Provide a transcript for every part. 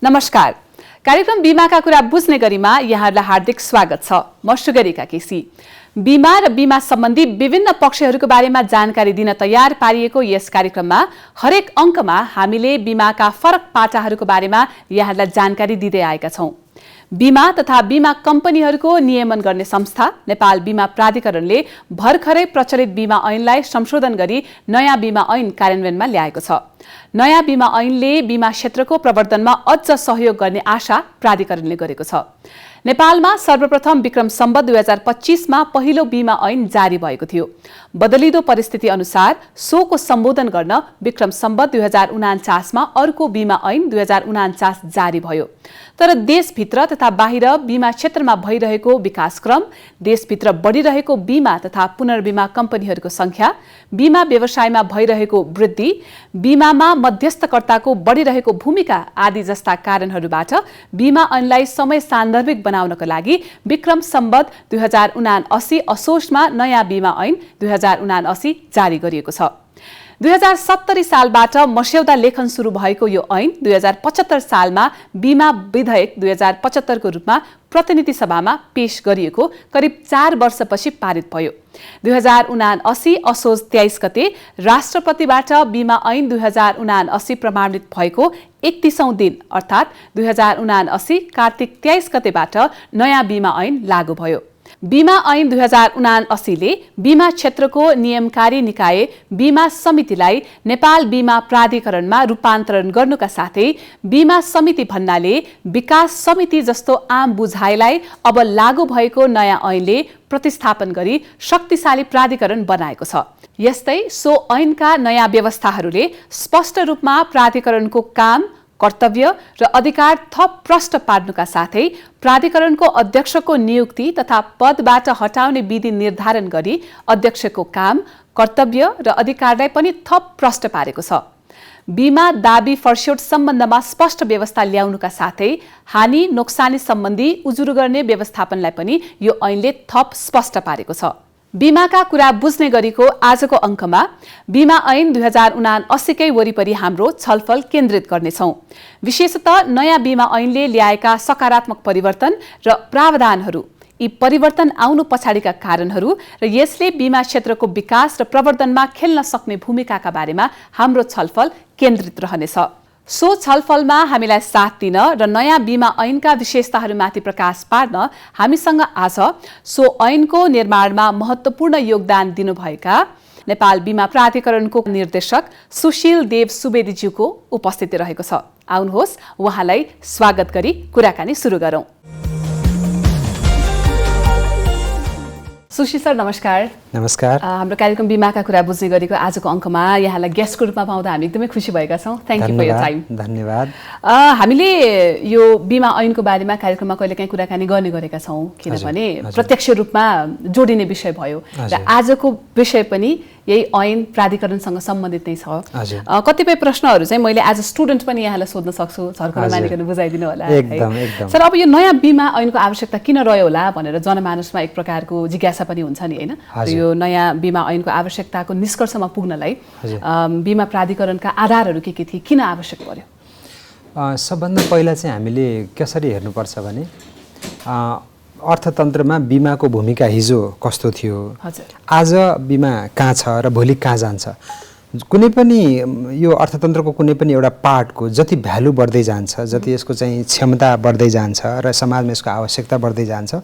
नमस्कार। कार्यक्रम बीमाका कुरा बुझ्ने गरीमा यहाँहरूलाई हार्दिक स्वागत छ। म सुगरिका केसी। बीमा र बीमा सम्बन्धी विभिन्न पक्षहरूको बारेमा जानकारी दिन तयार पारिएको यस कार्यक्रममा हरेक अङ्कमा हामीले बीमाका फरक पाटाहरूको बारेमा यहाँहरूलाई जानकारी दिँदै आएका छौं। बीमा तथा बीमा कम्पनीहरूको नियमन गर्ने संस्था नेपाल बीमा प्राधिकरणले भर्खरै प्रचलित बीमा ऐनलाई संशोधन गरी नयाँ बीमा ऐन कार्यान्वयनमा ल्याएको छ। नयाँ बीमा ऐनले बीमा क्षेत्रको प्रवर्धनमा अझ सहयोग गर्ने आशा प्राधिकरणले गरेको छ। नेपालमा सर्वप्रथम विक्रम सम्वत 2025 मा पहिलो बीमा ऐन जारी भएको थियो। बदलिदो परिस्थिति अनुसार सोको सम्बोधन गर्न विक्रम सम्वत 2049 मा अर्को बीमा ऐन 2049 जारी भयो। तर देशभित्र तथा बाहिर बीमा क्षेत्रमा भइरहेको विकासक्रम, देशभित्र बढिरहेको बीमा तथा पुनर्बीमा कम्पनीहरूको संख्या, बीमा व्यवसायमा भइरहेको वृद्धि, बीमामा मध्यस्थकर्ताको बढिरहेको भूमिका आदि जस्ता कारणहरूबाट बीमा ऐनलाई समय सान्दर्भिक बनाउनका लागि विक्रम सम्वत 2079 असोजमा नयाँ बीमा ऐन 2079 जारी गरिएको छ। 2070 सालबाट मस्यौदा लेखन सुरु भएको यो ऐन 2075 सालमा बीमा विधेयक 2075 को रूपमा प्रतिनिधि सभामा पेश गरिएको करिब 4 वर्षपछि पारित भयो। 2079 असोज 23 गते राष्ट्रपतिबाट बीमा ऐन 2079 प्रमाणित भएको 31औं दिन अर्थात् 2079 कार्तिक 23 गतेबाट नयाँ बीमा ऐन लागू भयो। बीमा ऐन 2079 ले बीमा क्षेत्रको नियमकारी निकाय बीमा समितिलाई नेपाल बीमा प्राधिकरणमा रूपान्तरण गर्नुका साथै बीमा समिति भन्नाले विकास समिति जस्तो आम बुझाइलाई अब लागू भएको नयाँ ऐनले प्रतिस्थापन गरी शक्तिशाली प्राधिकरण बनाएको छ। यस्तै सो ऐनका नयाँ व्यवस्थाहरूले स्पष्ट रूपमा प्राधिकरणको काम, कर्तव्य र अधिकार थप प्रष्ट पार्नुका साथै प्राधिकरणको अध्यक्षको नियुक्ति तथा पदबाट हटाउने विधि निर्धारण गरी अध्यक्षको काम, कर्तव्य र अधिकारलाई पनि थप प्रष्ट पारेको छ। बीमा दाबी फर्स्योट सम्बन्धमा स्पष्ट व्यवस्था ल्याउनुका साथै हानि नोक्सानी सम्बन्धी उजुर गर्ने व्यवस्थापनलाई पनि यो ऐनले थप स्पष्ट पारेको छ। बीमाका कुरा बुझ्ने गरीको आजको अङ्कमा बीमा ऐन 2079 कै वरिपरि हाम्रो छलफल केन्द्रित गर्नेछौँ। विशेषतः नयाँ बीमा ऐनले ल्याएका सकारात्मक परिवर्तन र प्रावधानहरू, यी परिवर्तन आउनु पछाडिका कारणहरू र यसले बीमा क्षेत्रको विकास र प्रवर्धनमा खेल्न सक्ने भूमिकाका बारेमा हाम्रो छलफल केन्द्रित रहनेछ। सो छलफलमा हामीलाई साथ दिन र नयाँ बीमा ऐनका विशेषताहरूमाथि प्रकाश पार्न हामीसँग आज सो ऐनको निर्माणमा महत्त्वपूर्ण योगदान दिनुभएका नेपाल बीमा प्राधिकरणको निर्देशक सुशील देव सुवेदीज्यूको उपस्थिति रहेको छ। आउनुहोस् उहाँलाई स्वागत गरी कुराकानी सुरु गरौँ। सुशील सर नमस्कार। नमस्कार। हाम्रो कार्यक्रम बीमाका कुरा बुझ्ने गरेको आजको अङ्कमा यहाँलाई गेस्टको रूपमा पाउँदा हामी एकदमै खुसी भएका छौँ। Thank you for your time. धन्यवाद। हामीले यो बीमा ऐनको बारेमा कार्यक्रममा कहिलेकाहीँ कुराकानी गर्ने गरेका छौँ, किनभने प्रत्यक्ष रूपमा जोडिने विषय भयो र आजको विषय पनि यही ऐन प्राधिकरणसँग सम्बन्धित नै छ। कतिपय प्रश्नहरू चाहिँ मैले एज अ स्टुडेन्ट पनि यहाँलाई सोध्न सक्छु, झर्को नमानिकन बुझाइदिनु होला। एकदम। सर अब यो नयाँ बीमा ऐनको आवश्यकता किन रह्यो होला भनेर जनमानसमा एक प्रकारको जिज्ञासा पनि हुन्छ नि, होइन? यो नयाँ बीमा ऐनको आवश्यकताको निष्कर्षमा पुग्नलाई बीमा प्राधिकरणका आधारहरू के थिए, किन आवश्यक पर्यो? सबभन्दा पहिला चाहिँ हामीले कसरी हेर्नुपर्छ भने अर्थतन्त्रमा बीमाको भूमिका हिजो कस्तो थियो, आज बीमा कहाँ छ र भोलि कहाँ जान्छ। कुनै पनि यो अर्थतन्त्रको कुनै पनि एउटा पार्टको जति भ्यालु बढ्दै जान्छ, जति यसको चाहिँ क्षमता बढ्दै जान्छ र समाजमा यसको आवश्यकता बढ्दै जान्छ,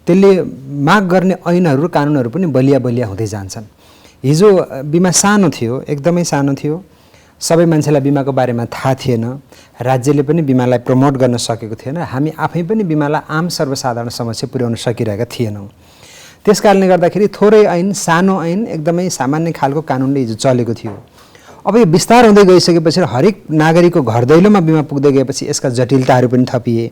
त्यसले माग गर्ने ऐनहरू र कानुनहरू पनि बलिया हुँदै जान्छन्। हिजो बीमा सानो थियो, एकदमै सानो थियो, सबै मान्छेलाई बीमाको बारेमा थाहा थिएन, राज्यले पनि बीमालाई प्रमोट गर्न सकेको थिएन, हामी आफै पनि बीमालाई आम सर्वसाधारण समस्या पुर्याउन सकिरहेका थिएनौँ। त्यस कारणले गर्दाखेरि थोरै ऐन, सानो ऐन, एकदमै सामान्य खालको कानुनले हिजो चलेको थियो। अब यो विस्तार हुँदै गइसकेपछि हरेक नागरिकको घर दैलोमा बीमा पुग्दै गएपछि यसका जटिलताहरू पनि थपिए,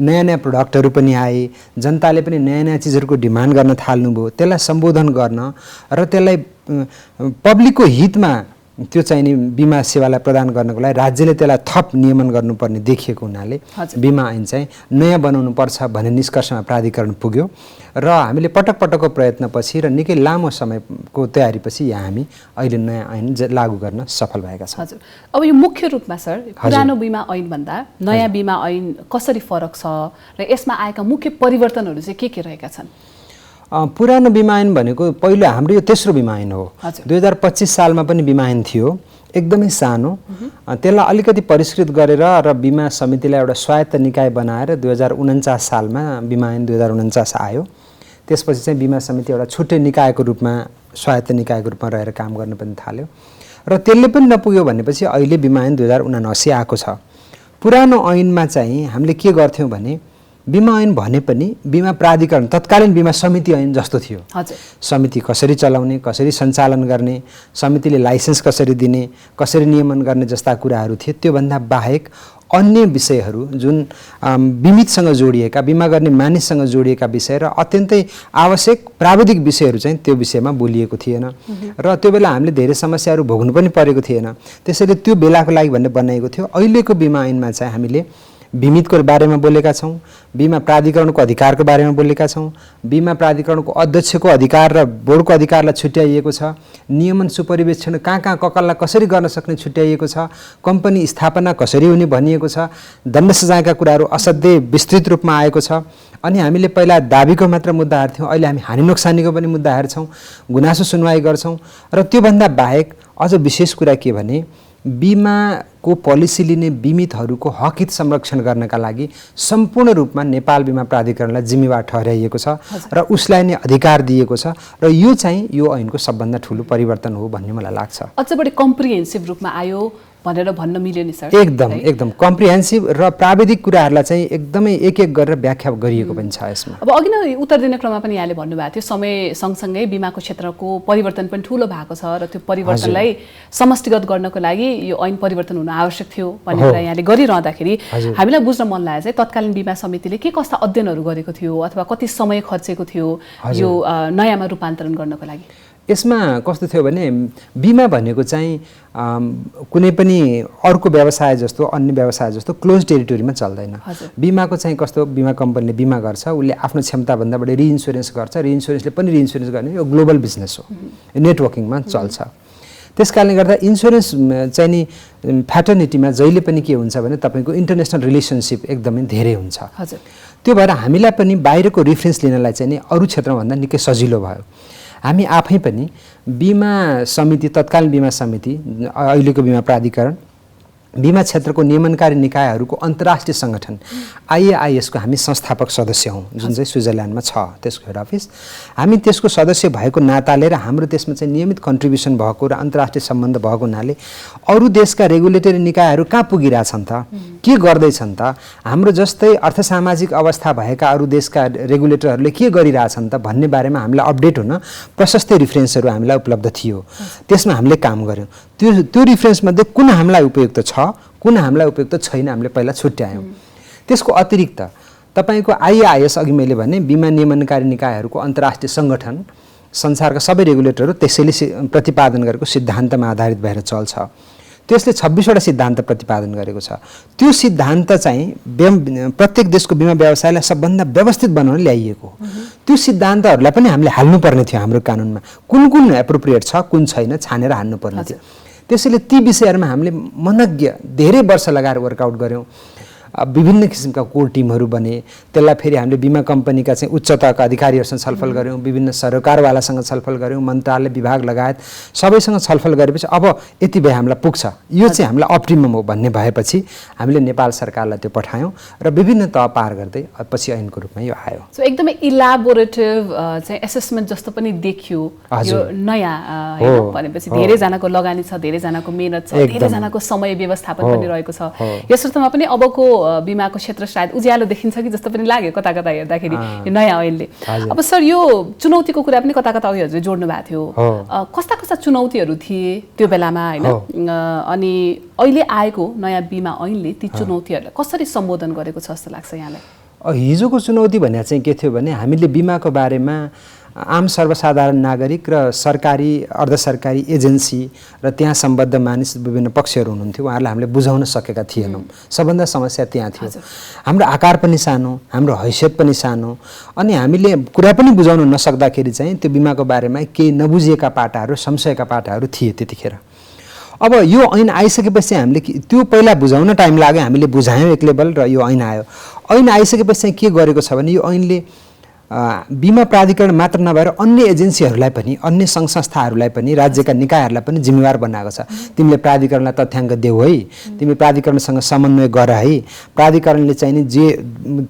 नयाँ प्रोडक्टहरू पनि आए, जनताले पनि नयाँ चिजहरूको डिमान्ड गर्न थाल्नुभयो। त्यसलाई सम्बोधन गर्न र त्यसलाई पब्लिकको हितमा त्यो चाहिँ नि बिमा सेवालाई प्रदान गर्नको लागि राज्यले त्यसलाई थप नियमन गर्नुपर्ने देखिएको हुनाले बिमा ऐन चाहिँ नयाँ बनाउनु पर्छ भन्ने निष्कर्षमा प्राधिकरण पुग्यो र हामीले पटक पटकको प्रयत्नपछि र निकै लामो समयको तयारीपछि यहाँ हामी अहिले नयाँ ऐन लागू गर्न सफल भएका छौँ। हजुर, अब यो मुख्य रूपमा सर पुरानो बिमा ऐन भन्दा नयाँ बिमा ऐन कसरी फरक छ र यसमा आएका मुख्य परिवर्तनहरू चाहिँ के रहेका छन्? पुरानो बिमा ऐन भनेको पहिलो हाम्रो यो तेस्रो बिमा ऐन हो। 2025 सालमा पनि बिमा ऐन थियो, एकदमै सानो। त्यसलाई अलिकति परिष्कृत गरेर र बिमा समितिलाई एउटा स्वायत्त निकाय बनाएर 2049 सालमा बिमा ऐन 2049 आयो। त्यसपछि चाहिँ बिमा समिति एउटा छुट्टै निकायको रूपमा स्वायत्त निकायको रूपमा रहेर काम गर्न पनि थाल्यो र त्यसले पनि नपुग्यो भनेपछि अहिले बिमा ऐन 2079 आएको छ। पुरानो ऐनमा चाहिँ हामीले के गर्थ्यौँ भने बिमा ऐन भने पनि बिमा प्राधिकरण तत्कालीन बिमा समिति ऐन जस्तो थियो। समिति कसरी चलाउने, कसरी सञ्चालन गर्ने, समितिले लाइसेन्स कसरी दिने, कसरी नियमन गर्ने जस्ता कुराहरू थिए। त्योभन्दा बाहेक अन्य विषयहरू जुन बिमितसँग जोडिएका, बिमा गर्ने मानिससँग जोडिएका विषय र अत्यन्तै आवश्यक प्राविधिक विषयहरू चाहिँ त्यो विषयमा बोलिएको थिएन र त्यो बेला हामीले धेरै समस्याहरू भोग्नु पनि परेको थिएन। त्यसैले त्यो बेलाको लागि भन्ने बनाएको थियो। अहिलेको बिमा ऐनमा चाहिँ हामीले बिमितको बारेमा बोलेका छौँ, बिमा प्राधिकरणको अधिकारको बारेमा बोलेका छौँ, बिमा प्राधिकरणको अध्यक्षको अधिकार र बोर्डको अधिकारलाई छुट्याइएको छ, नियमन सुपरिवेक्षण कहाँ ककललाई कसरी गर्न सक्ने छुट्याइएको छ, कम्पनी स्थापना कसरी हुने भनिएको छ, दण्ड सजायका कुराहरू असाध्यै विस्तृत रूपमा आएको छ। अनि हामीले पहिला दाबीको मात्र मुद्दा हेर्थ्यौँ, अहिले हामी हानि नोक्सानीको पनि मुद्दा हेर्छौँ, गुनासो सुनवाई गर्छौँ। र त्योभन्दा बाहेक अझ विशेष कुरा के भने बिमाको पोलिसी लिने बिमितहरूको हक हित संरक्षण गर्नका लागि सम्पूर्ण रूपमा नेपाल बिमा प्राधिकरणलाई जिम्मेवार ठहराइएको छ र उसलाई नै अधिकार दिएको छ र यो चाहिँ यो ऐनको सबभन्दा ठुलो परिवर्तन हो भन्ने मलाई लाग्छ। अझ बढी कम्प्रिहेन्सिभ रूपमा आयो भनेर भन्न मिल्यो नि सर? एकदम कम्प्रिहेन्सिभ र प्राविधिक कुराहरूलाई चाहिँ एकदमै एक एक गरेर व्याख्या गरिएको पनि छ यसमा। अब अघि नै उत्तर दिने क्रममा पनि यहाँले भन्नुभएको थियो समय सँगसँगै बिमाको क्षेत्रको परिवर्तन पनि ठुलो भएको छ र त्यो परिवर्तनलाई समष्टिगत गर्नको लागि यो ऐन परिवर्तन हुन आवश्यक थियो भन्ने कुरा यहाँले गरिरहँदाखेरि हामीलाई बुझ्न मन लाग्यो चाहिँ तत्कालीन बिमा समितिले के कस्ता अध्ययनहरू गरेको थियो अथवा कति समय खर्चेको थियो यो नयाँमा रूपान्तरण गर्नको लागि? यसमा कस्तो थियो भने बिमा भनेको चाहिँ कुनै पनि अर्को व्यवसाय जस्तो अन्य व्यवसाय जस्तो क्लोज टेरिटोरीमा चल्दैन। बिमाको चाहिँ कस्तो, बिमा कम्पनीले बिमा गर्छ, उसले आफ्नो क्षमताभन्दा बढी रिइन्स्योरेन्स गर्छ, रिइन्स्योरेन्सले पनि रिइन्स्योरेन्स गर्ने यो ग्लोबल बिजनेस हो, नेटवर्किङमा चल्छ। त्यस कारणले गर्दा इन्स्योरेन्स चाहिँ नि फ्याटर्निटीमा जहिले पनि के हुन्छ भने तपाईँको इन्टरनेसनल रिलेसनसिप एकदमै धेरै हुन्छ। त्यो भएर हामीलाई पनि बाहिरको रिफरेन्स लिनलाई चाहिँ नि अरू क्षेत्रभन्दा निकै सजिलो भयो। हामी आफै पनि बिमा समिति, तत्कालीन बिमा समिति, अहिलेको बिमा प्राधिकरण, बिमा क्षेत्रको नियमनकारी निकायहरूको अन्तर्राष्ट्रिय सङ्गठन आइएआइएसको हामी संस्थापक सदस्य हौँ, जुन चाहिँ स्विजरल्यान्डमा छ त्यसको हेड अफिस। हामी त्यसको सदस्य भएको नाताले र हाम्रो त्यसमा चाहिँ नियमित कन्ट्रिब्युसन भएको र अन्तर्राष्ट्रिय सम्बन्ध भएको हुनाले अरू देशका रेगुलेटरी निकायहरू कहाँ पुगिरहेछन् त, के गर्दैछन् त, हाम्रो जस्तै अर्थसामाजिक अवस्था भएका अरू देशका रेगुलेटरहरूले के गरिरहेछन् त भन्ने बारेमा हामीलाई अपडेट हुन प्रशस्तै रिफरेन्सहरू हामीलाई उपलब्ध थियो। त्यसमा हामीले काम गऱ्यौँ। त्यो रिफरेन्समध्ये कुन हामीलाई उपयुक्त छ, कुन हामीलाई उपयुक्त छैन, हामीले पहिला छुट्यायौँ। त्यसको अतिरिक्त तपाईँको आइएआइएस, अघि मैले भने बिमा नियमनकारी निकायहरूको अन्तर्राष्ट्रिय सङ्गठन, संसारका सबै रेगुलेटरहरू त्यसैले प्रतिपादन गरेको सिद्धान्तमा आधारित भएर चल्छ। त्यसले 26वटा सिद्धान्त प्रतिपादन गरेको छ। त्यो सिद्धान्त चाहिँ प्रत्येक देशको बिमा व्यवसायलाई सबभन्दा व्यवस्थित बनाउन ल्याइएको हो। त्यो सिद्धान्तहरूलाई पनि हामीले हाल्नुपर्ने थियो हाम्रो कानुनमा, कुन कुन एप्रोप्रिएट छ, कुन छैन, छानेर हाल्नुपर्ने थियो। त्यसैले ती विषयहरूमा हामीले मनज्ञ धेरै वर्ष लगाएर वर्कआउट गऱ्यौँ। विभिन्न किसिमका कोर टिमहरू बने। त्यसलाई फेरि हामीले बिमा कम्पनीका चाहिँ उच्च तहका अधिकारीहरूसँग छलफल गऱ्यौँ, विभिन्न सरकारवालासँग छलफल गऱ्यौँ, मन्त्रालय विभाग लगायत सबैसँग छलफल गरेपछि अब यति भए हामीलाई पुग्छ, यो चाहिँ हामीलाई अप्टिमम हो भन्ने भएपछि हामीले नेपाल सरकारलाई त्यो पठायौँ र विभिन्न तह पार गर्दै पछि ऐनको रूपमा यो आयो। सो एकदमै इलाबोरेटिभ चाहिँ एसेसमेन्ट जस्तो पनि देखियो यो नयाँ हैन भनेपछि धेरैजनाको लगानी छ, धेरैजनाको मेहनत छ, धेरैजनाको समय व्यवस्थापन पनि रहेको छ। यस अर्थमा पनि अबको बिमाको क्षेत्र सायद उज्यालो देखिन्छ कि जस्तो पनि लाग्यो कता कता हेर्दाखेरि यो नयाँ ऐनले। अब सर यो चुनौतीको कुरा पनि कता कता अघि हजुरले जोड्नु भएको थियो, कस्ता कस्ता चुनौतीहरू थिए त्यो बेलामा हैन, अनि अहिले आएको नयाँ बिमा ऐनले ती चुनौतीहरूलाई कसरी सम्बोधन गरेको छ जस्तो लाग्छ यहाँलाई? हिजोको चुनौती भने चाहिँ के थियो भने हामीले बिमाको बारेमा आम सर्वसाधारण नागरिक र सरकारी अर्धसरकारी एजेन्सी र त्यहाँ सम्बद्ध मानिस विभिन्न पक्षहरू हुनुहुन्थ्यो, उहाँहरूलाई हामीले बुझाउन सकेका थिएनौँ। सबभन्दा समस्या त्यहाँ थियो। हाम्रो आकार पनि सानो, हाम्रो हैसियत पनि सानो, अनि हामीले कुरा पनि बुझाउन नसक्दाखेरि चाहिँ त्यो बिमाको बारेमा केही नबुझिएका पाटाहरू, संशयका पाटाहरू थिए त्यतिखेर। अब यो ऐन आइसकेपछि हामीले त्यो पहिला बुझाउन टाइम लाग्यो, हामीले बुझायौँ एक लेभल, र यो ऐन आयो। ऐन आइसकेपछि चाहिँ के गरेको छ भने यो ऐनले बिमा प्राधिकरण मात्र नभएर अन्य एजेन्सीहरूलाई पनि, अन्य सङ्घ संस्थाहरूलाई पनि, राज्यका निकायहरूलाई पनि जिम्मेवार बनाएको छ। तिमीले प्राधिकरणलाई तथ्याङ्क देऊ है, तिमीले प्राधिकरणसँग समन्वय गर है, प्राधिकरणले चाहिँ नि जे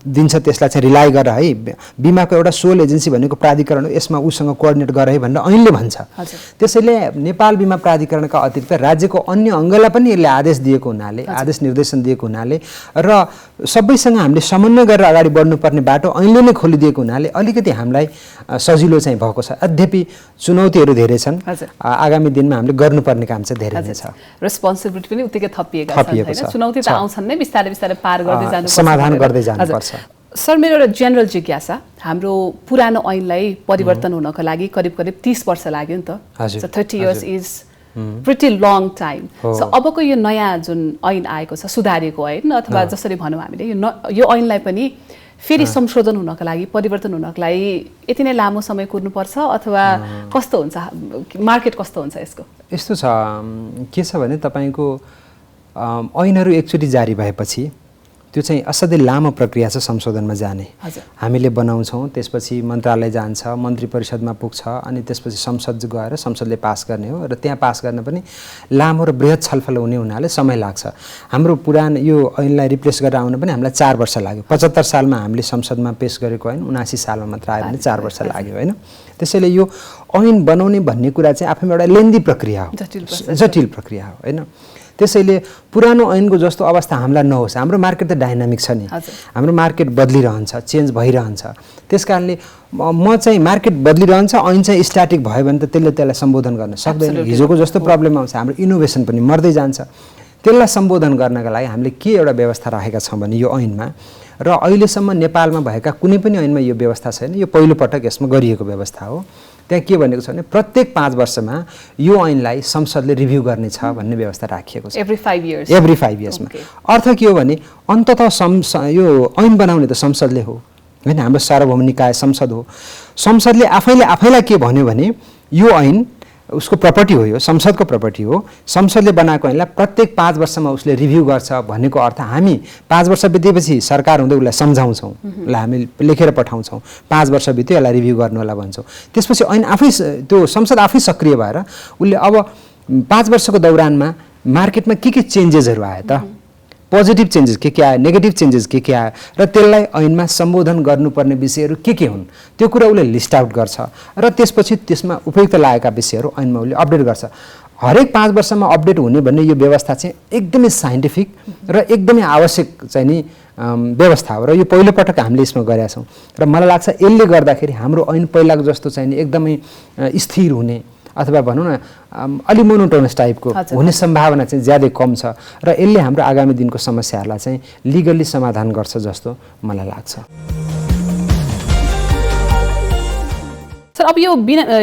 दिन्छ त्यसलाई चाहिँ रिलाइ गर है, बिमाको एउटा सोल एजेन्सी भनेको प्राधिकरण हो, यसमा उसँग कोअर्डिनेट गर है भनेर ऐनले भन्छ। त्यसैले नेपाल बिमा प्राधिकरणका अतिरिक्त राज्यको अन्य अङ्गलाई पनि यसले आदेश दिएको हुनाले, आदेश निर्देशन दिएको हुनाले र सबैसँग हामीले समन्वय गरेर अगाडि बढ्नुपर्ने बाटो ऐनले नै खोलिदिएको हुनाले अलिकति हामीलाई सजिलो चाहिँ भएको छ। यद्यपि चुनौतीहरू धेरै छन्, आगामी दिनमा हामीले गर्नुपर्ने काम चाहिँ धेरै नै छ। रेस्पोन्सिबिलिटी पनि उत्तिकै थपिएको छ। चुनौती त आउँछन् नै, बिस्तारै बिस्तारै पार गर्दै जानुपर्छ, समाधान गर्दै जानुपर्छ। सर, मेरो एउटा जेनरल जिज्ञासा, हाम्रो पुरानो ऐनलाई परिवर्तन हुनको लागि करिब 30 वर्ष लाग्यो नि त। 30 years is pretty long time. So अबको यो नयाँ जुन ऐन आएको छ, सुधारिएको ऐन, अथवा जसरी भनौँ हामीले यो ऐनलाई पनि फेरि संशोधन हुनको लागि, परिवर्तन हुनको लागि यति नै लामो समय कुर्नुपर्छ, अथवा कस्तो हुन्छ, मार्केट कस्तो हुन्छ यसको? यस्तो छ, के छ भने तपाईँको ऐनहरू एकचोटि जारी भएपछि त्यो चाहिँ असाध्यै लामो प्रक्रिया छ संशोधनमा जाने। हामीले बनाउँछौँ, त्यसपछि मन्त्रालय जान्छ, मन्त्री परिषदमा पुग्छ, अनि त्यसपछि संसद गएर संसदले पास गर्ने हो, र त्यहाँ पास गर्न पनि लामो र बृहत छलफल हुने हुनाले समय लाग्छ। हाम्रो पुरानो यो ऐनलाई रिप्लेस गरेर आउन पनि हामीलाई 4 वर्ष लाग्यो। 75 सालमा हामीले संसदमा पेश गरेको ऐन 79 सालमा मात्र आयो भने 4 वर्ष लाग्यो होइन। त्यसैले यो ऐन बनाउने भन्ने कुरा चाहिँ आफैमा एउटा लेन्दी प्रक्रिया हो, जटिल प्रक्रिया हो होइन। त्यसैले पुरानो ऐनको जस्तो अवस्था हामीलाई नहोस्। हाम्रो मार्केट त डाइनामिक छ नि, हाम्रो मार्केट बदलिरहन्छ, चेन्ज भइरहन्छ। त्यस कारणले म चाहिँ मार्केट बदलिरहन्छ, ऐन चाहिँ स्ट्याटिक भयो भने त त्यसलाई सम्बोधन गर्न सक्दैन। हिजोको जस्तो प्रब्लम आउँछ, हाम्रो इनोभेसन पनि मर्दै जान्छ। त्यसलाई सम्बोधन गर्नका लागि हामीले के एउटा व्यवस्था राखेका छौँ भने यो ऐनमा, र अहिलेसम्म नेपालमा भएका कुनै पनि ऐनमा यो व्यवस्था छैन, यो पहिलो पटक यसमा गरिएको व्यवस्था हो। त्यहाँ के भनेको छ भने प्रत्येक 5 वर्षमा यो ऐनलाई संसदले रिभ्यू गर्नेछ भन्ने व्यवस्था राखिएको छ। एभ्री 5 इयर्समा। अर्थ के हो भने अन्ततः यो ऐन बनाउने त संसदले हो होइन, हाम्रो सार्वभौम निकाय संसद हो। संसदले आफैलाई के भन्यो भने यो ऐन उसको प्रपर्टी हो, यो संसदको प्रपर्टी हो, संसदले बनाएको ऐनलाई प्रत्येक 5 वर्षमा उसले रिभ्यू गर्छ भन्नेको अर्थ हामी 5 वर्ष बितेपछि सरकार हुँदै उसलाई सम्झाउँछौँ, उसलाई हामी लेखेर पठाउँछौँ, 5 वर्ष बित्यो यसलाई रिभ्यू गर्नु होला भन्छौँ। त्यसपछि ऐन आफै, त्यो संसद आफै सक्रिय भएर उसले अब 5 वर्षको दौरानमा मार्केटमा के चेन्जेसहरू आयो त, पोजिटिभ चेन्जेस के आयो, नेगेटिभ चेन्जेस के आयो, र त्यसलाई ऐनमा सम्बोधन गर्नुपर्ने विषयहरू के हुन् त्यो कुरा उसले लिस्ट आउट गर्छ, र त्यसपछि त्यसमा उपयुक्त लागेका विषयहरू ऐनमा उसले अपडेट गर्छ। हरेक 5 वर्षमा अपडेट हुने भन्ने यो व्यवस्था चाहिँ एकदमै साइन्टिफिक र एकदमै आवश्यक चाहिँ नि व्यवस्था हो, र यो पहिलो पटक हामीले यसमा गरेका छौँ। र मलाई लाग्छ यसले गर्दाखेरि हाम्रो ऐन पहिलाको जस्तो चाहिँ नि एकदमै स्थिर हुने, अथवा भनौँ न अलि मोनोटोनस टाइपको हुने सम्भावना चाहिँ ज्यादै कम छ, र यसले हाम्रो आगामी दिनको समस्याहरूलाई चाहिँ लिगल्ली समाधान गर्छ जस्तो मलाई लाग्छ। सर, अब यो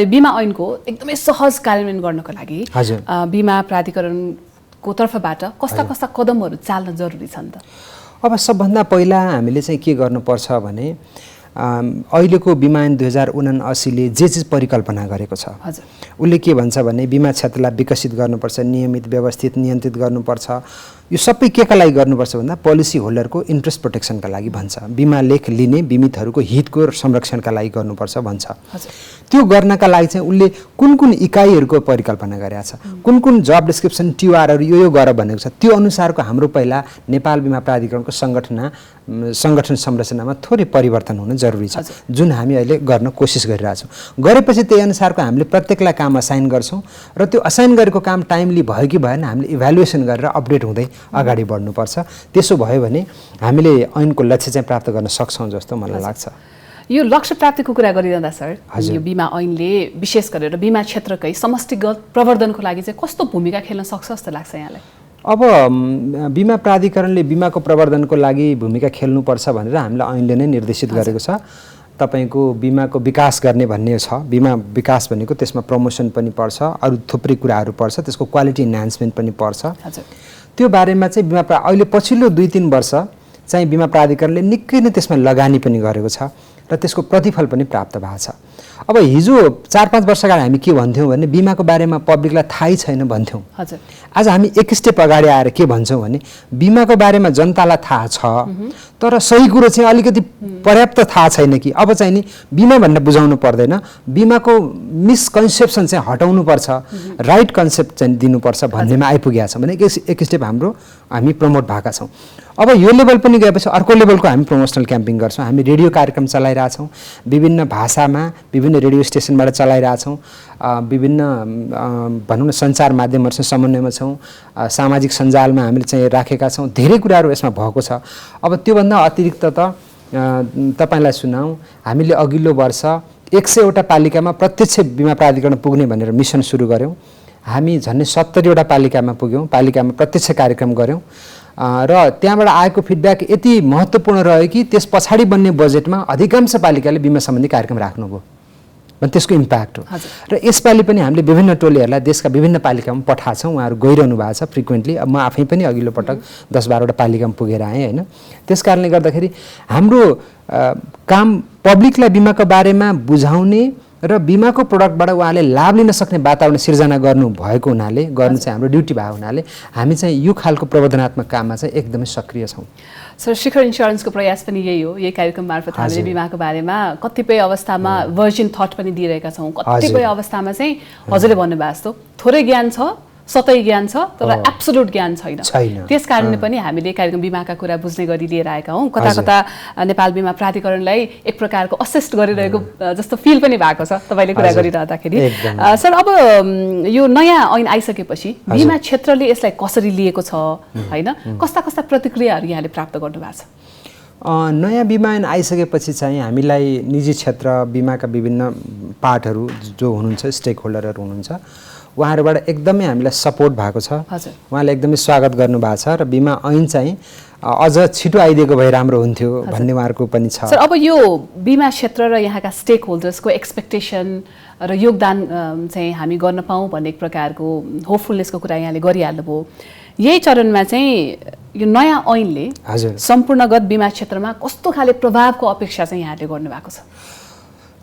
बिमा ऐनको एकदमै सहज कार्यान्वयन गर्नको लागि बिमा प्राधिकरणको तर्फबाट कस्ता कदमहरू चाल्न जरुरी छन् त? अब सबभन्दा पहिला हामीले चाहिँ के गर्नुपर्छ भने अहिलेको बिमा ऐन 2079ले जे चिज परिकल्पना गरेको छ, उसले के भन्छ भने बिमा क्षेत्रलाई विकसित गर्नुपर्छ, नियमित, व्यवस्थित, नियन्त्रित गर्नुपर्छ। यो सबै के का लागि गर्नुपर्छ भन्दा पोलिसी होल्डरको इन्ट्रेस्ट प्रोटेक्सनका लागि भन्छ, बिमा लेख लिने बिमितहरूको हितको संरक्षणका लागि गर्नुपर्छ भन्छ। त्यो गर्नका लागि चाहिँ उसले कुन इकाइहरूको परिकल्पना गरेका छ, कुन जब डिस्क्रिप्सन, TOR यो गर भनेको छ, त्यो अनुसारको हाम्रो पहिला नेपाल बिमा प्राधिकरणको सङ्गठन संरचनामा थोरै परिवर्तन हुन जरुरी छ, जुन हामी अहिले गर्न कोसिस गरिरहेछौँ। गरेपछि त्यही अनुसारको हामीले प्रत्येकलाई काम असाइन गर्छौँ, र त्यो असाइन गरेको काम टाइमली भयो कि भएन हामीले इभ्यालुएसन गरेर अपडेट हुँदै अगाडि बढ्नुपर्छ। त्यसो भयो भने हामीले ऐनको लक्ष्य चाहिँ प्राप्त गर्न सक्छौँ जस्तो मलाई लाग्छ। यो लक्ष्य प्राप्तिको कुरा गरिरहँदा सर, यो बिमा ऐनले विशेष गरेर बिमा क्षेत्रकै समष्टिगत प्रवर्धनको लागि चाहिँ कस्तो भूमिका खेल्न सक्छ जस्तो लाग्छ यहाँलाई? अब बिमा प्राधिकरणले बिमाको प्रवर्धनको लागि भूमिका खेल्नुपर्छ भनेर हामीलाई ऐनले नै निर्देशित गरेको छ। तपाईको बिमाको विकास गर्ने भन्ने छ। बिमा विकास भनेको त्यसमा प्रमोसन पनि पर्छ, अरू थुप्रै कुराहरू पर्छ, त्यसको क्वालिटी इन्हान्समेन्ट पनि पर्छ। त्यो बारेमा चाहिँ बिमा अहिले पछिल्लो 2-3 वर्ष चाहिँ बिमा प्राधिकरणले निकै नै त्यसमा लगानी पनि गरेको छ र त्यसको प्रतिफल पनि प्राप्त भएको छ। अब हिजो 4-5 वर्ष अगाडि हामी के भन्थ्यौँ भने बिमाको बारेमा पब्लिकलाई थाहै छैन भन्थ्यौँ। आज हामी एक स्टेप अगाडि आएर के भन्छौँ भने बिमाको बारेमा जनतालाई थाहा छ, तर सही कुरो चाहिँ अलिकति पर्याप्त थाहा छैन कि अब चाहिँ नि बिमा भनेर बुझाउनु पर्दैन, बिमाको मिसकन्सेप्सन चाहिँ हटाउनु पर्छ, राइट कन्सेप्ट चाहिँ दिनुपर्छ भन्नेमा आइपुगेका छौँ भने एक स्टेप हामी प्रमोट भएका छौँ। अब यो लेभल पनि गएपछि अर्को लेभलको हामी प्रमोसनल क्याम्पिङ गर्छौँ। हामी रेडियो कार्यक्रम चलाइरहेछौँ, विभिन्न भाषामा विभिन्न रेडियो स्टेसनबाट चलाइरहेछौँ, विभिन्न भनौँ न सञ्चार माध्यमहरूसँग समन्वयमा छौँ, सामाजिक सञ्जालमा हामीले चाहिँ राखेका छौँ। धेरै कुराहरू यसमा भएको छ। अब त्योभन्दा अतिरिक्त त तपाईँलाई सुनाऊँ, हामीले अघिल्लो वर्ष 100वटा पालिकामा प्रत्यक्ष बिमा प्राधिकरण पुग्ने भनेर मिसन सुरु गऱ्यौँ। हामी झन्डै 70वटा पालिकामा पुग्यौँ, पालिकामा प्रत्यक्ष कार्यक्रम गऱ्यौँ र त्यहाँबाट आएको फिडब्याक यति महत्त्वपूर्ण रह्यो कि त्यस पछाडि बन्ने बजेटमा अधिकांश पालिकाले बिमा सम्बन्धी कार्यक्रम राख्नुभयो भने त्यसको इम्प्याक्ट हो। र यसपालि पनि हामीले विभिन्न टोलीहरूलाई देशका विभिन्न पालिकामा पठाएछौँ, उहाँहरू गइरहनु भएको छ फ्रिक्वेन्टली। अब म आफै पनि अघिल्लो पटक 10-12वटा पालिकामा पुगेर आएँ होइन। त्यस कारणले गर्दाखेरि हाम्रो काम पब्लिकलाई बिमाको बारेमा बुझाउने र बिमाको प्रोडक्टबाट उहाँले लाभ लिन सक्ने वातावरण सिर्जना गर्नु भएको हुनाले, गर्नु चाहिँ हाम्रो ड्युटी भएको हुनाले हामी चाहिँ यो खालको प्रबन्धनात्मक काममा चाहिँ एकदमै सक्रिय छौँ। सर, शिखर इन्स्योरेन्सको प्रयास पनि यही हो। यही कार्यक्रम मार्फत हामीले बिमाको बारेमा कतिपय अवस्थामा भर्जिन थट पनि दिइरहेका छौँ। कतिपय अवस्थामा चाहिँ हजुरले भन्नुभएको जस्तो थोरै ज्ञान छ, सतै ज्ञान छ, तर एब्सोल्युट ज्ञान छैन। त्यस कारणले पनि हामीले कार्यक्रम बिमाका कुरा बुझ्ने गरी लिएर आएका हौँ। कता कता नेपाल बिमा प्राधिकरणलाई एक प्रकारको असिस्ट गरिरहेको जस्तो फिल पनि भएको छ तपाईँले कुरा गरिरहँदाखेरि। सर, अब यो नयाँ ऐन आइसकेपछि बिमा क्षेत्रले यसलाई कसरी लिएको छ होइन, कस्ता कस्ता प्रतिक्रियाहरू यहाँले प्राप्त गर्नुभएको छ? नयाँ बिमा ऐन आइसकेपछि चाहिँ हामीलाई निजी क्षेत्र बिमाका विभिन्न पार्टहरू जो हुनुहुन्छ, स्टेक होल्डरहरू हुनुहुन्छ, उहाँहरूबाट एकदमै हामीलाई सपोर्ट भएको छ। उहाँले एकदमै स्वागत गर्नुभएको छ र बिमा ऐन चाहिँ अझ छिटो आइदिएको भए राम्रो हुन्थ्यो भन्ने उहाँहरूको पनि छ। सर, अब यो बिमा क्षेत्र र यहाँका स्टेक होल्डर्सको एक्सपेक्टेसन र योगदान चाहिँ हामी गर्न पाऊँ भन्ने एक प्रकारको होपफुलनेसको कुरा यहाँले गरिहाल्नुभयो। यही चरणमा चाहिँ यो नयाँ ऐनले सम्पूर्णगत बिमा क्षेत्रमा कस्तो खाले प्रभावको अपेक्षा चाहिँ यहाँले गर्नुभएको छ?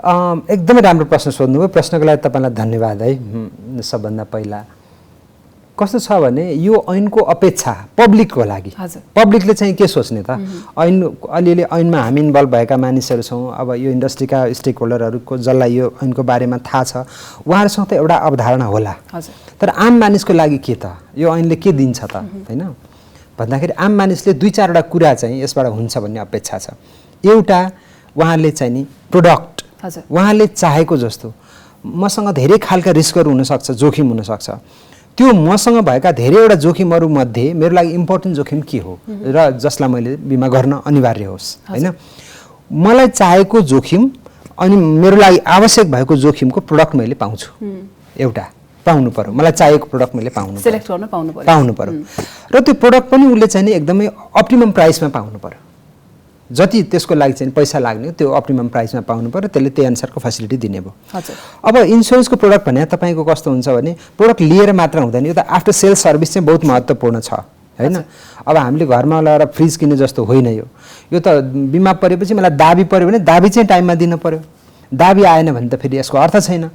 एकदमै राम्रो प्रश्न सोध्नुभयो। प्रश्नको लागि तपाईँलाई धन्यवाद है। सबभन्दा पहिला कस्तो छ भने यो ऐनको अपेक्षा पब्लिकको लागि, पब्लिकले चाहिँ के सोच्ने त? ऐन अलिअलि ऐनमा हामी इन्भल्भ भएका मानिसहरू छौँ। अब यो इन्डस्ट्रीका स्टेक होल्डरहरूको जसलाई यो ऐनको बारेमा थाहा छ उहाँहरूसँग त एउटा अवधारणा होला, तर आम मानिसको लागि के त यो ऐनले के दिन्छ त होइन भन्दाखेरि आम मानिसले 2-4वटा कुरा चाहिँ यसबाट हुन्छ भन्ने अपेक्षा छ। एउटा, उहाँले चाहिँ नि प्रोडक्ट उहाँले चाहेको जस्तो, मसँग धेरै खालका रिस्कहरू हुनसक्छ, जोखिम हुनसक्छ, त्यो मसँग भएका धेरैवटा जोखिमहरू मध्ये मेरो लागि इम्पोर्टेन्ट जोखिम के हो र जसलाई मैले बिमा गर्न अनिवार्य होस् होइन। मलाई चाहेको जोखिम अनि मेरो लागि आवश्यक भएको जोखिमको प्रोडक्ट मैले पाउँछु, एउटा पाउनु पर्यो। मलाई चाहिएको प्रोडक्ट मैले पाउनु पर्यो र त्यो प्रोडक्ट पनि उसले चाहिँ एकदमै अप्टिमम प्राइसमा पाउनु पर्यो। जति त्यसको लागि चाहिँ पैसा लाग्ने त्यो अप्टिमम प्राइसमा पाउनु पर्यो, त्यसले त्यही अनुसारको फेसिलिटी दिने भयो। अब इन्सुरेन्सको प्रोडक्ट भने तपाईँको कस्तो हुन्छ भने प्रोडक्ट लिएर मात्र हुँदैन, यो त आफ्टर सेल सर्भिस चाहिँ बहुत महत्त्वपूर्ण छ होइन। अब हामीले घरमा लगाएर फ्रिज किन्ने जस्तो होइन यो त बिमा परेपछि मलाई दाबी पऱ्यो भने दाबी चाहिँ टाइममा दिनु पर्यो, दाबी आएन भने त फेरि यसको अर्थ छैन।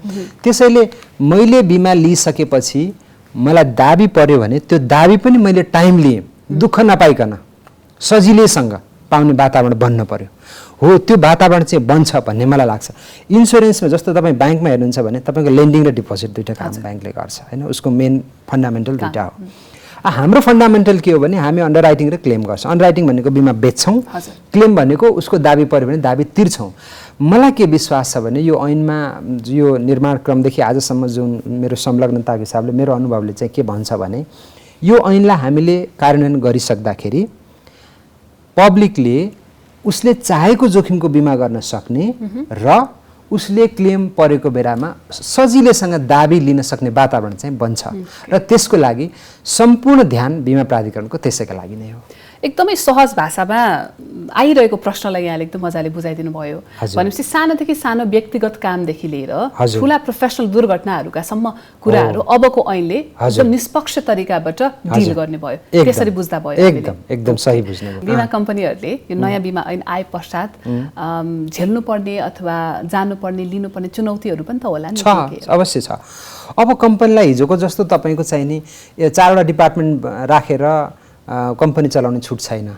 त्यसैले मैले बिमा लिइसकेपछि मलाई दाबी पऱ्यो भने त्यो दाबी पनि मैले टाइम लिएँ, दुःख नपाइकन सजिलैसँग पाउने वातावरण बन्न पर्यो। हो, त्यो वातावरण चाहिँ बन्छ भन्ने मलाई लाग्छ। इन्सुरेन्समा जस्तो तपाईँ ब्याङ्कमा हेर्नुहुन्छ भने तपाईँको लेन्डिङ र डिपोजिट दुईवटा काम ब्याङ्कले गर्छ होइन, उसको मेन फन्डामेन्टल दुईवटा हो। हाम्रो फन्डामेन्टल के हो भने हामी अन्डरराइटिङ र क्लेम गर्छौँ। अन्डरराइटिङ भनेको बिमा बेच्छौँ, क्लेम भनेको उसको दाबी पऱ्यो भने दाबी तिर्छौँ। मलाई के विश्वास छ भने यो ऐनमा यो निर्माण क्रमदेखि आजसम्म जुन मेरो संलग्नताको हिसाबले मेरो अनुभवले चाहिँ के भन्छ भने यो ऐनलाई हामीले कार्यान्वयन गरिसक्दाखेरि पब्लिकले उसले चाहेको जोखिमको बिमा गर्न सक्ने र उसले क्लेम परेको बेलामा सजिलैसँग दाबी लिन सक्ने वातावरण चाहिँ बन्छ र त्यसको लागि सम्पूर्ण ध्यान बिमा प्राधिकरणको त्यसैका लागि नै हो। एकदमै सहज भाषामा आइरहेको प्रश्नलाई यहाँले एकदम मजाले बुझाइदिनु भयो। भनेपछि सानोदेखि सानो व्यक्तिगत कामदेखि लिएर ठुला प्रोफेसनल दुर्घटनाहरूका सम्म कुराहरू अबको ऐनले एकदम निष्पक्ष तरिकाबाट डिल गर्ने भयो, त्यसरी बुझ्दा भयो। एकदम सही बुझ्नुभयो। बिमा कम्पनीहरूले यो नयाँ बिमा ऐन आए पश्चात झेल्नुपर्ने अथवा जानुपर्ने लिनुपर्ने चुनौतीहरू पनि त होला नि? अवश्य छ। अब कम्पनीलाई हिजोको जस्तो तपाईँको चाहिँ नि 4वटा डिपार्टमेन्ट राखेर कम्पनी चलाउने छुट छैन।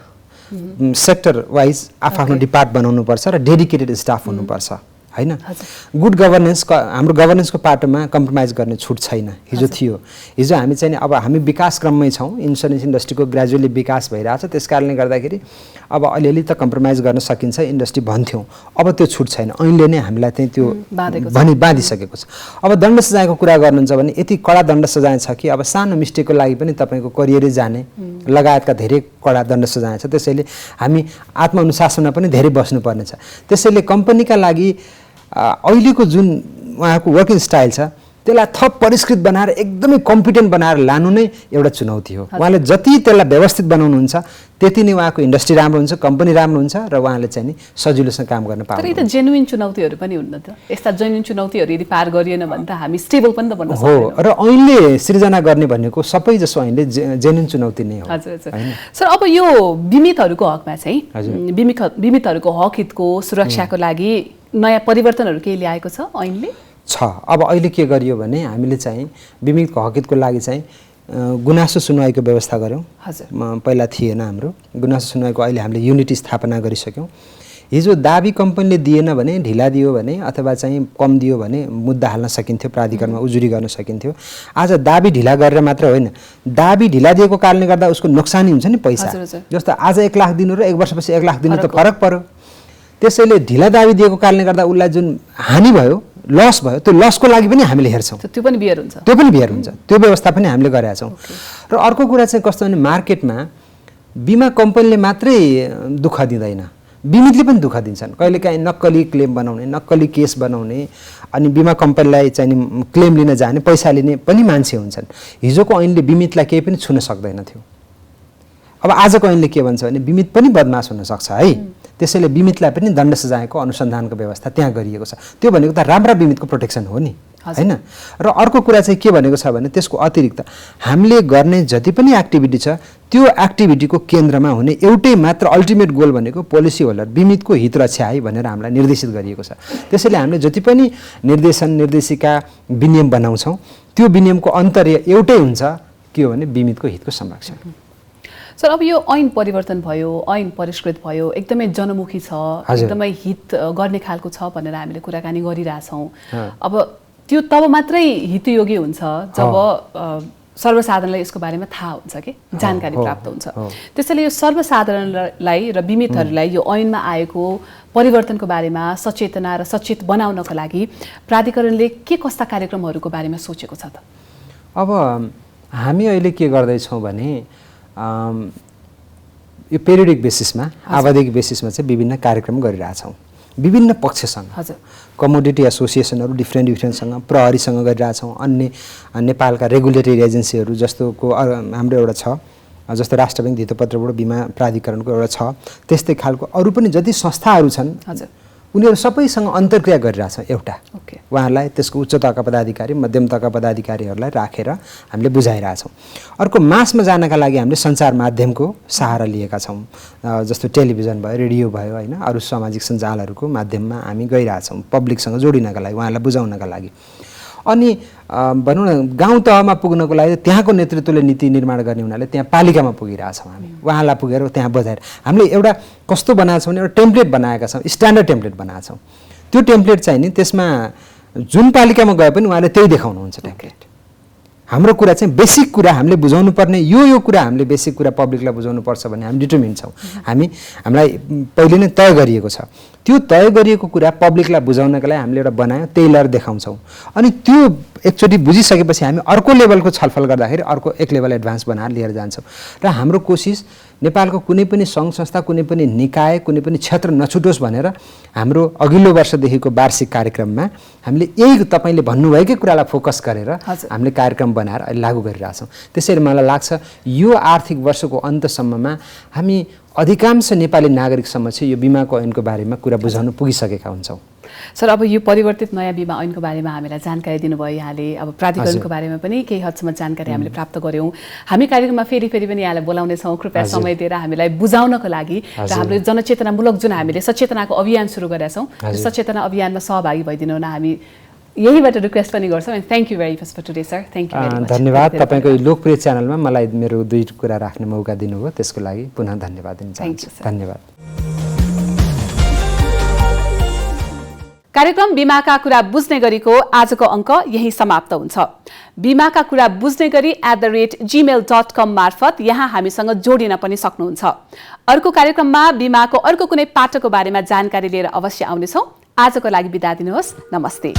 सेक्टर वाइज आफ्नो डिपार्ट बनाउनुपर्छ र डेडिकेटेड स्टाफ हुनुपर्छ, हैन? गुड गभर्नेन्स, हाम्रो गभर्नेन्सको पाटोमा कम्प्रोमाइज गर्ने छुट छैन। हिजो थियो, हिजो हामी चाहिँ अब हामी विकास क्रममै छौँ, इन्सुरेन्स इन्डस्ट्रीको ग्रेजुअली विकास भइरहेछ, त्यस कारणले गर्दाखेरि अब अलिअलि त कम्प्रोमाइज गर्न सकिन्छ इन्डस्ट्री भन्थ्यौँ। अब त्यो छुट छैन, ऐनले नै हामीलाई चाहिँ त्यो बाँधिसकेको छ। अब दण्ड सजायको कुरा गर्नुहुन्छ भने यति कडा दण्ड सजाय छ कि अब सानो मिस्टेकको लागि पनि तपाईँको करियरै जाने लगायतका धेरै कडा दण्ड सजाय छ। त्यसैले हामी आत्मअनुशासनमा पनि धेरै बस्नुपर्ने छ। त्यसैले कम्पनीका लागि अहिलेको जुन उहाँको वर्किङ स्टाइल छ त्यसलाई थप परिष्कृत बनाएर एकदमै कम्पिटेन्ट बनाएर लानु नै एउटा चुनौती हो। उहाँले जति त्यसलाई व्यवस्थित बनाउनुहुन्छ त्यति नै उहाँको इन्डस्ट्री राम्रो हुन्छ, कम्पनी राम्रो हुन्छ र उहाँले चाहिँ नि सजिलोसँग काम गर्न पाउँछ। तर यो त जेन्युइन चुनौतीहरू पनि हुन्न त? यस्ता जेन्युइन चुनौतीहरू यदि पार गरिएन भने त हामी स्टेबल पनि त बन्न सक्दैनौँ। हो, र ऐनले सृजना गर्ने भनेको सबै जसो ऐनले जेन्युइन चुनौती नै हो। हजुर। सर, अब यो बिमितहरूको हकमा चाहिँ बिमितहरूको हक हितको सुरक्षाको लागि नयाँ परिवर्तनहरू केही ल्याएको छ ऐनले? अब अहिले के गरियो भने हामीले चाहिँ बिमितको हक हितको लागि चाहिँ गुनासो सुनवाईको व्यवस्था गऱ्यौँ। पहिला थिएन हाम्रो गुनासो सुनवाईको, अहिले हामीले युनिट स्थापना गरिसक्यौँ। हिजो दाबी कम्पनीले दिएन भने, ढिला दियो भने अथवा चाहिँ कम दियो भने मुद्दा हाल्न सकिन्थ्यो, प्राधिकरणमा उजुरी गर्न सकिन्थ्यो। आज दाबी ढिला गरेर मात्र होइन, दाबी ढिला दिएको कारणले गर्दा उसको नोक्सानी हुन्छ नि पैसा। जस्तो आज 1 लाख दिनु र 1 वर्षपछि 1 लाख दिनु त फरक पर्यो। त्यसैले ढिला दाबी दिएको कारणले गर्दा उसलाई जुन हानि भयो, लस भयो, त्यो लसको लागि पनि हामीले हेर्छौँ। त्यो पनि बियर हुन्छ। त्यो व्यवस्था पनि हामीले गरेका छौँ। र अर्को कुरा चाहिँ कस्तो भने मार्केटमा बिमा कम्पनीले मात्रै दुःख दिँदैन, बिमितले पनि दुःख दिन्छन्। कहिलेकाहीँ नक्कली क्लेम बनाउने, नक्कली केस बनाउने, अनि बिमा कम्पनीलाई चाहिँ क्लेम लिन जाने, पैसा लिने पनि मान्छे हुन्छन्। हिजोको ऐनले बिमितलाई केही पनि छुन सक्दैन थियो। अब आजको ऐनले के भन्छ भने बिमित पनि बदमास हुन सक्छ है। त्यसैले बिमितलाई पनि दण्ड सजायको अनुसन्धानको व्यवस्था त्यहाँ गरिएको छ। त्यो भनेको त राम्रा बिमितको प्रोटेक्सन हो नि, हैन? र अर्को कुरा चाहिँ के भनेको छ भने त्यसको अतिरिक्त हामीले गर्ने जति पनि एक्टिभिटी छ त्यो एक्टिभिटीको केन्द्रमा हुने एउटै मात्र अल्टिमेट गोल भनेको पोलिसी होल्डर बिमितको हित रक्षा है भनेर हामीलाई निर्देशित गरिएको छ। त्यसैले हामीले जति पनि निर्देशन निर्देशिका विनियम बनाउँछौँ त्यो विनियमको अन्तर्य एउटै हुन्छ, के हो भने बिमितको हितको संरक्षण। सर, अब यो ऐन परिवर्तन भयो, ऐन परिष्कृत भयो, एकदमै जनमुखी छ, एकदमै हित गर्ने खालको छ भनेर हामीले कुराकानी गरिरहेछौँ। अब त्यो तब मात्रै हितयोगी हुन्छ जब सर्वसाधारणलाई यसको बारेमा थाहा हुन्छ, कि जानकारी प्राप्त हुन्छ। त्यसैले यो सर्वसाधारणलाई र बिमितहरूलाई यो ऐनमा आएको परिवर्तनको बारेमा सचेतना र सचेत बनाउनको लागि प्राधिकरणले के कस्ता कार्यक्रमहरूको बारेमा सोचेको छ त? अब हामी अहिले के गर्दैछौँ भने यो पेरियोडिक बेसिसमा, आवधिक बेसिसमा चाहिँ विभिन्न कार्यक्रम गरिरहेछौँ विभिन्न पक्षसँग। कमोडिटी एसोसिएसनहरू डिफ्रेन्टसँग, प्रहरीसँग गरिरहेछौँ, अन्य नेपालका रेगुलेटरी एजेन्सीहरू जस्तोको हाम्रो एउटा छ, जस्तो राष्ट्र ब्याङ्क धितोपत्र बोर्ड बिमा प्राधिकरणको एउटा छ, त्यस्तै खालको अरू पनि जति संस्थाहरू छन् उनीहरू सबैसँग अन्तर्क्रिया गरिरहेछौँ एउटा। उहाँहरूलाई त्यसको उच्च तहका पदाधिकारी, मध्यम तहका पदाधिकारीहरूलाई राखेर हामीले बुझाइरहेछौँ। अर्को मासमा जानका लागि हामीले सञ्चार माध्यमको सहारा लिएका छौँ, जस्तो टेलिभिजन भयो, रेडियो भयो, होइन, अरू सामाजिक सञ्जालहरूको माध्यममा हामी गइरहेछौँ पब्लिकसँग जोडिनका लागि, उहाँहरूलाई बुझाउनका लागि। अनि भनौँ न गाउँ तहमा पुग्नको लागि त्यहाँको नेतृत्वले नीति निर्माण गर्ने हुनाले त्यहाँ पालिकामा पुगिरहेछौँ हामी, उहाँलाई पुगेर त्यहाँ बजाएर हामीले एउटा कस्तो बनाएको छौँ भने एउटा टेम्प्लेट बनाएका छौँ, स्ट्यान्डर्ड टेम्प्लेट बनाएका छौँ। त्यो टेम्प्लेट चाहिँ नि त्यसमा जुन पालिकामा गए पनि उहाँले त्यही देखाउनुहुन्छ टेम्प्लेट। हाम्रो कुरा चाहिँ बेसिक कुरा हामीले बुझाउनु पर्ने, यो कुरा हामीले बेसिक कुरा पब्लिकलाई बुझाउनु पर्छ भन्ने हामी डिटर्मिन छौँ। हामीलाई पहिले नै तय गरिएको छ। त्यो तय गरिएको कुरा पब्लिकलाई बुझाउनका लागि हामीले एउटा बनायौँ, त्यही लिएर देखाउँछौँ। अनि त्यो एकचोटि बुझिसकेपछि हामी अर्को लेभलको छलफल गर्दाखेरि अर्को एक लेभल एडभान्स बनाएर लिएर जान्छौँ। र हाम्रो कोसिस नेपालको कुनै पनि सङ्घ संस्था, कुनै पनि निकाय, कुनै पनि क्षेत्र नछुटोस् भनेर हाम्रो अघिल्लो वर्षदेखिको वार्षिक कार्यक्रममा हामीले यही तपाईँले भन्नुभएकै कुरालाई फोकस गरेर हामीले कार्यक्रम बनाएर अहिले लागू गरिरहेछौँ। त्यसैले मलाई लाग्छ यो आर्थिक वर्षको अन्तसम्ममा हामी अधिकांश नेपाली नागरिकसम्म चाहिँ यो बिमाको ऐनको बारेमा कुरा बुझाउन पुगिसकेका हुन्छौँ। सर, अब यो परिवर्तित नयाँ बिमा ऐनको बारेमा हामीलाई जानकारी दिनुभयो यहाँले। अब प्राधिकरणको बारेमा पनि केही हदसम्म जानकारी हामीले प्राप्त गऱ्यौँ। हामी कार्यक्रममा फेरि पनि यहाँलाई बोलाउनेछौँ, कृपया समय दिएर हामीलाई बुझाउनको लागि र हाम्रो जनचेतनामूलक जुन हामीले सचेतनाको अभियान सुरु गरेका छौँ, त्यो सचेतना अभियानमा सहभागी भइदिनु हुन हामी यहीबाट रिक्वेस्ट पनि गर्छौँ। And thank you very much for today sir. Thank you very much. धन्यवाद। तपाईँको यो लोकप्रिय च्यानलमा मलाई मेरो 2 कुरा राख्ने मौका दिनुभयो, त्यसको लागि पुनः धन्यवाद दिन चाहन्छु। धन्यवाद। कार्यक्रम बिमाका कुरा बुझ्ने गरीको आजको अङ्क यही समाप्त हुन्छ। बिमाका कुरा बुझ्ने गरी @gmail.com मार्फत यहाँ हामीसँग जोडिन पनि सक्नुहुन्छ। अर्को कार्यक्रममा बिमाको अर्को कुनै पाटोको बारेमा जानकारी लिएर अवश्य आउनेछौँ। आजको लागि बिदा दिनुहोस्। नमस्ते।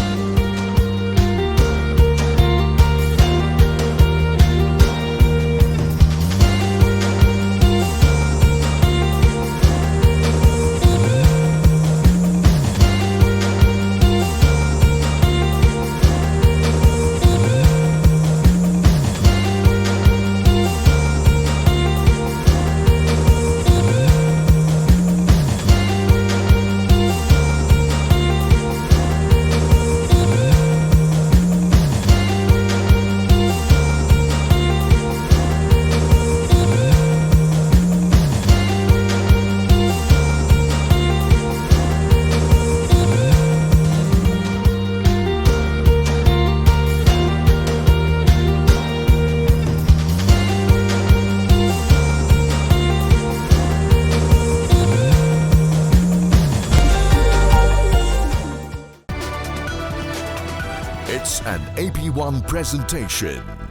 It's an AP1 presentation.